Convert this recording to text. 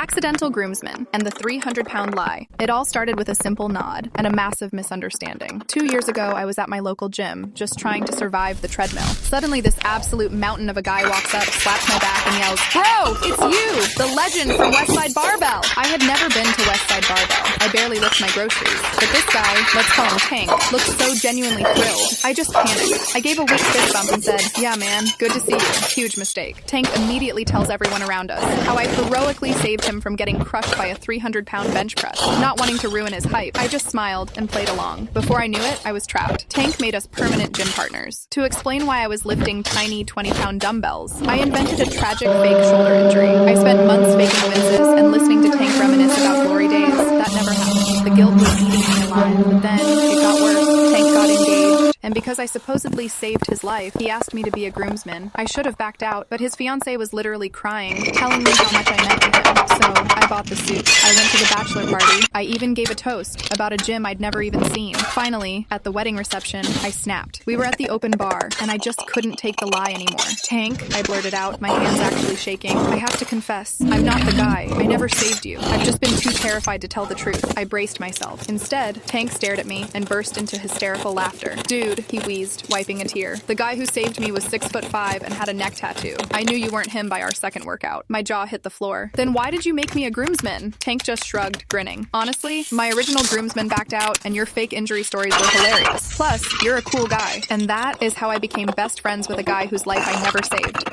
accidental groomsman, and the 300-pound lie. It all started with a simple nod and a massive misunderstanding. 2 years ago, I was at my local gym, just trying to survive the treadmill. Suddenly, this absolute mountain of a guy walks up, slaps my back, and yells, "Bro, it's you, the legend from Westside Barbell." I had never been to Westside Barbell. I barely lift my groceries. But this guy, let's call him Tank, looked so genuinely thrilled. I just panicked. I gave a weak fist bump and said, "Yeah, man, good to see you." Huge mistake. Tank immediately tells everyone around us how I heroically saved him from getting crushed by a 300-pound bench press. Not wanting to ruin his hype, I just smiled and played along. Before I knew it, I was trapped. Tank made us permanent gym partners. To explain why I was lifting tiny 20-pound dumbbells, I invented a tragic fake shoulder injury. I spent months faking winces and listening to Tank reminisce about glory days. That never happened. The guilt was eating me alive. But then it got worse. Tank got engaged. And because I supposedly saved his life, he asked me to be a groomsman. I should have backed out, but his fiancée was literally crying, telling me how much I meant to him. So I bought the suit. I went to the bachelor party. I even gave a toast about a gym I'd never even seen. Finally, at the wedding reception, I snapped. We were at the open bar, and I just couldn't take the lie anymore. "Tank," I blurted out, my hands actually shaking. "I have to confess, I'm not the guy. I never saved you. I've just been too terrified to tell the truth." I braced myself. Instead, Tank stared at me and burst into hysterical laughter. "Dude," he wheezed, wiping a tear. "The guy who saved me was 6'5" and had a neck tattoo. I knew you weren't him by our second workout." My jaw hit the floor. "Then why did you make me a groomsman?" Tank just shrugged, grinning. "Honestly, my original groomsman backed out, and your fake injury stories were hilarious. Plus, you're a cool guy." And that is how I became best friends with a guy whose life I never saved.